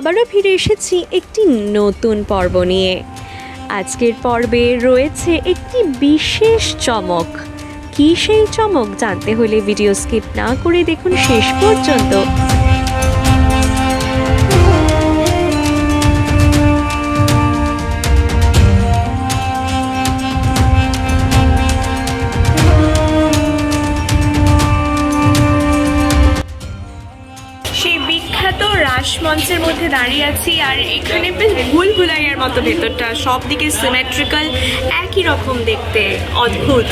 আবারও ফিরে এসেছি একটি নতুন পর্ব নিয়ে। আজকের পর্বে রয়েছে একটি বিশেষ চমক। কী সেই চমক জানতে হলে ভিডিও স্কিপ না করে দেখুন শেষ পর্যন্ত। রাসমঞ্চের মধ্যে দাঁড়িয়ে আছি, আর এখানে বেশ ভুলভুলাইয়ার মতো ভেতরটা, সব দিকে সিমেট্রিক্যাল, একই রকম দেখতে, অদ্ভুত।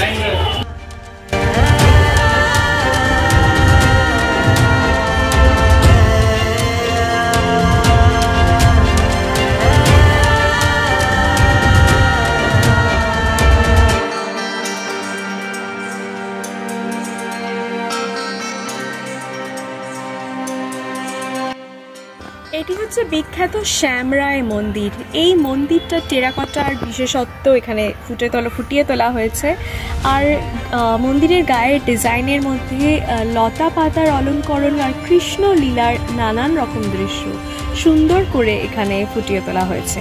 এটি হচ্ছে বিখ্যাত শ্যামরায় মন্দির। এই মন্দিরটা টেরাকোটার বিশেষত্ব এখানে ফুটিয়ে তোলা হয়েছে। আর মন্দিরের গায়ের ডিজাইনের মধ্যে লতা পাতার অলঙ্করণ আর কৃষ্ণ লীলার নানান রকম দৃশ্য সুন্দর করে এখানে ফুটিয়ে তোলা হয়েছে।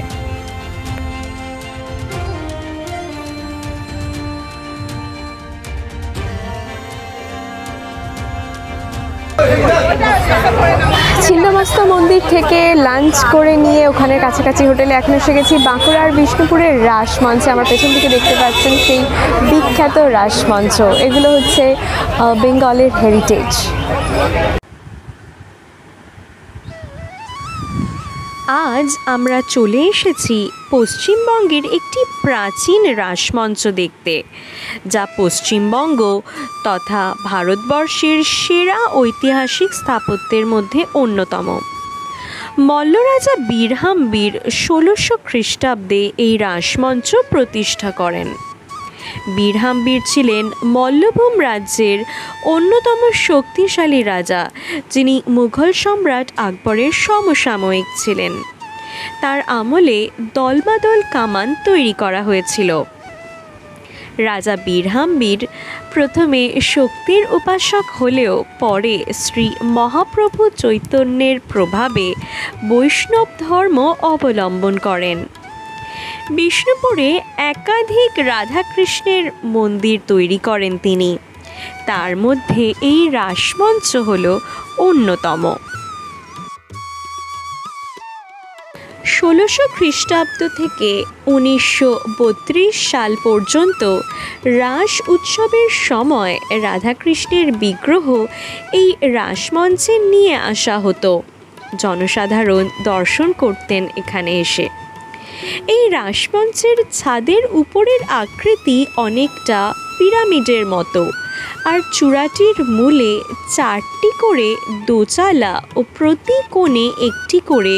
ছিন্নমস্তা মন্দির থেকে লাঞ্চ করে নিয়ে ওখানে কাছাকাছি হোটেলে এখন এসে গেছি বাঁকুড়ার বিষ্ণুপুরের রাসমঞ্চে। আমার পেছন থেকে দেখতে পাচ্ছেন সেই বিখ্যাত রাসমঞ্চ। এগুলো হচ্ছে বেঙ্গলের হেরিটেজ। আজ আমরা চলে এসেছি পশ্চিমবঙ্গের একটি প্রাচীন রাসমঞ্চ দেখতে, যা পশ্চিমবঙ্গ তথা ভারতবর্ষের সেরা ঐতিহাসিক স্থাপত্যের মধ্যে অন্যতম। মল্লরাজা বীরহাম্বীর ১৬০০ খ্রিস্টাব্দে এই রাসমঞ্চ প্রতিষ্ঠা করেন। বীরহাম্বীর ছিলেন মল্লভূম রাজ্যের অন্যতম শক্তিশালী রাজা, যিনি মুঘল সম্রাট আকবরের সমসাময়িক ছিলেন। তার আমলে দলবাদল কামান তৈরি করা হয়েছিল। রাজা বীরহাম্বীর প্রথমে শক্তির উপাসক হলেও পরে শ্রী মহাপ্রভু চৈতন্যের প্রভাবে বৈষ্ণব ধর্ম অবলম্বন করেন। বিষ্ণুপুরে একাধিক রাধাকৃষ্ণের মন্দির তৈরি করেন তিনি। তার মধ্যে এই রাসমঞ্চ হল অন্যতম। ১৬০০ খ্রিস্টাব্দ থেকে ১৯৩২ সাল পর্যন্ত রাস উৎসবের সময় রাধাকৃষ্ণের বিগ্রহ এই রাসমঞ্চে নিয়ে আসা হতো। জনসাধারণ দর্শন করতেন এখানে এসে। এই রাসমঞ্চের ছাদের উপরের আকৃতি অনেকটা পিরামিডের মতো, আর চূড়াটির মূলে ৪টি করে দোচালা ও প্রতি কোণে একটি করে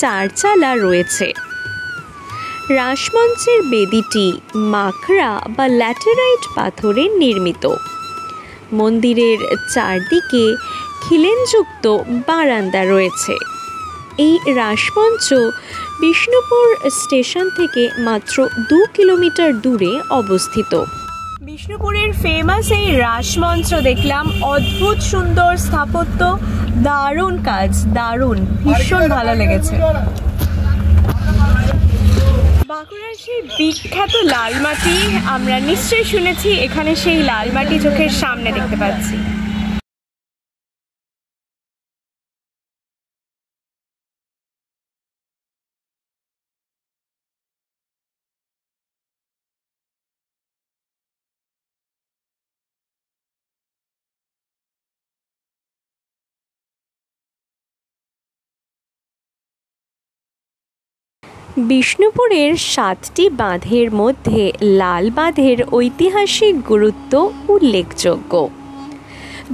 চারচালা রয়েছে। রাসমঞ্চের বেদিটি মাকড়া বা ল্যাটেরাইট পাথরের নির্মিত। মন্দিরের চারদিকে খিলেনযুক্ত বারান্দা রয়েছে। এই রাসমঞ্চ বিষ্ণুপুর স্টেশন থেকে মাত্র ২ কিলোমিটার দূরে অবস্থিত। বিষ্ণুপুরের ফেমাস এই রাসমঞ্চ দেখলাম, অদ্ভুত সুন্দর স্থাপত্য, দারুণ কাজ, দারুণ, ভীষণ ভালো লেগেছে। বাঁকুড়ার সেই বিখ্যাত লালমাটি, আমরা নিশ্চয়ই শুনেছি, এখানে সেই লালমাটি চোখের সামনে দেখতে পাচ্ছি। বিষ্ণুপুরের ৭টি বাঁধের মধ্যে লাল বাঁধের ঐতিহাসিক গুরুত্ব উল্লেখযোগ্য।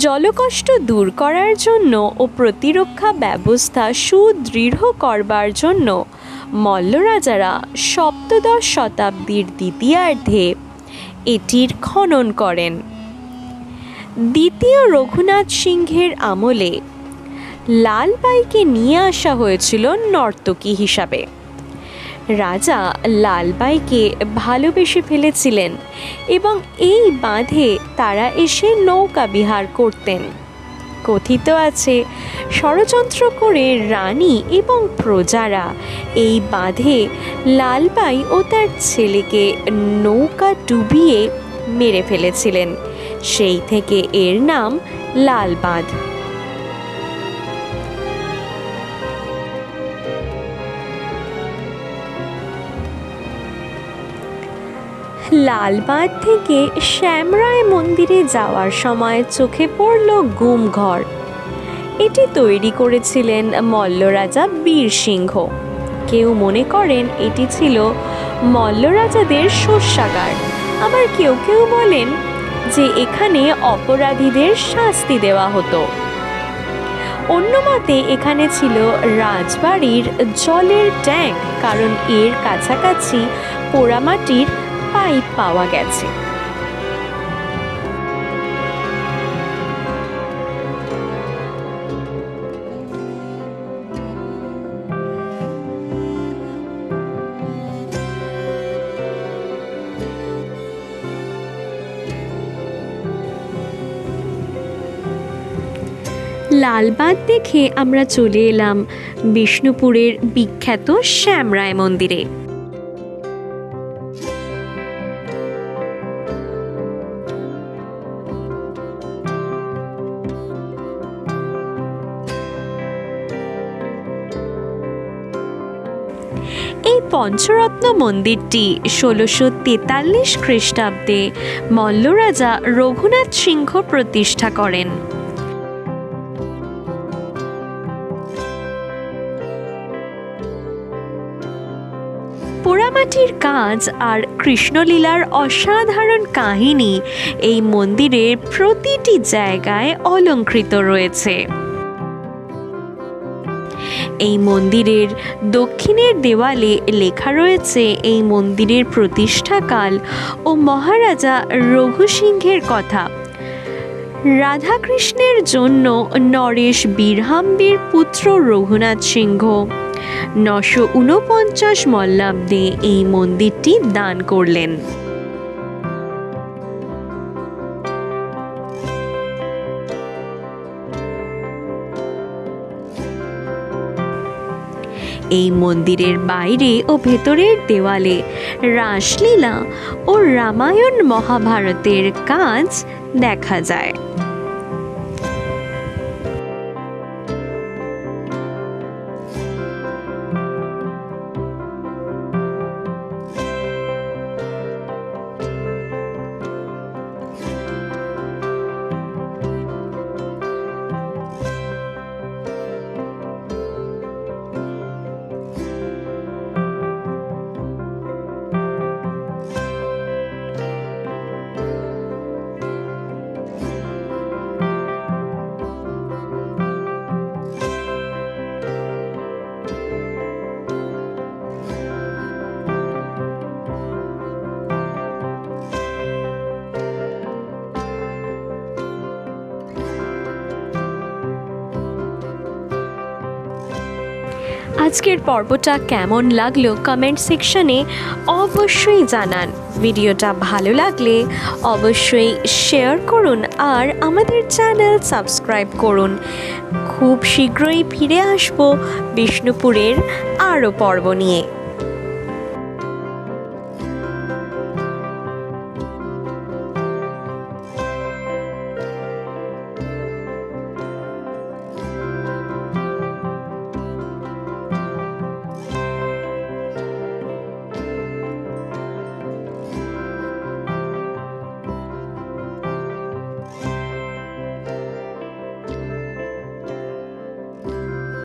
জলকষ্ট দূর করার জন্য ও প্রতিরক্ষা ব্যবস্থা সুদৃঢ় করবার জন্য মল্লরাজারা সপ্তদশ শতাব্দীর দ্বিতীয়ার্ধে এটির খনন করেন। দ্বিতীয় রঘুনাথ সিংহের আমলে লালবাইকে নিয়ে আসা হয়েছিল নর্তকী হিসাবে। রাজা লালবাইকে ভালোবেসে ফেলেছিলেন এবং এই বাঁধে তারা এসে নৌকা বিহার করতেন। কথিত আছে ষড়যন্ত্র করে রানী এবং প্রজারা এই বাঁধে লালবাই ও তার ছেলেকে নৌকা ডুবিয়ে মেরে ফেলেছিলেন। সেই থেকে এর নাম লাল বাঁধ। লাল বাঁধ থেকে শ্যামরায় মন্দিরে যাওয়ার সময় চোখে পড়ল গুমঘর। এটি তৈরি করেছিলেন মল্ল রাজা বীর সিংহ। কেউ মনে করেন এটি ছিল মল্ল রাজাদের শস্যাগার, আবার কেউ কেউ বলেন যে এখানে অপরাধীদের শাস্তি দেওয়া হতো। অন্য মতে এখানে ছিল রাজবাড়ির জলের ট্যাঙ্ক, কারণ এর কাছাকাছি পোড়ামাটির পাইপ পাওয়া গেছে। লালবাঁধ দেখে আমরা চলে এলাম বিষ্ণুপুরের বিখ্যাত শ্যামরায় মন্দিরে। এই পঞ্চরত্ন মন্দিরটি 1643 খ্রিস্টাব্দে মল্ল রাজা রঘুনাথ সিংহ প্রতিষ্ঠা করেন। পোড়ামাটির কাজ আর কৃষ্ণলীলার অসাধারণ কাহিনী এই মন্দিরের প্রতিটি জায়গায় অলংকৃত রয়েছে। এই মন্দিরের দক্ষিণের দেওয়ালে লেখা রয়েছে এই মন্দিরের প্রতিষ্ঠাকাল ও মহারাজা রঘু সিংহের কথা। রাধাকৃষ্ণের জন্য নরেশ বীরহাম্বীর পুত্র রঘুনাথ সিংহ 949 মল্লাব্দে এই মন্দিরটি দান করলেন। এই মন্দিরের বাইরে ও ভেতরের দেওয়ালে রাসলীলা ও রামায়ণ মহাভারতের কাজ দেখা যায়। আজকের পর্বটা কেমন লাগলো কমেন্ট সেকশনে অবশ্যই জানান। ভিডিওটা ভালো লাগলে অবশ্যই শেয়ার করুন আর আমাদের চ্যানেল সাবস্ক্রাইব করুন। খুব শীঘ্রই ফিরে আসবো বিষ্ণুপুরের আরও পর্ব নিয়ে।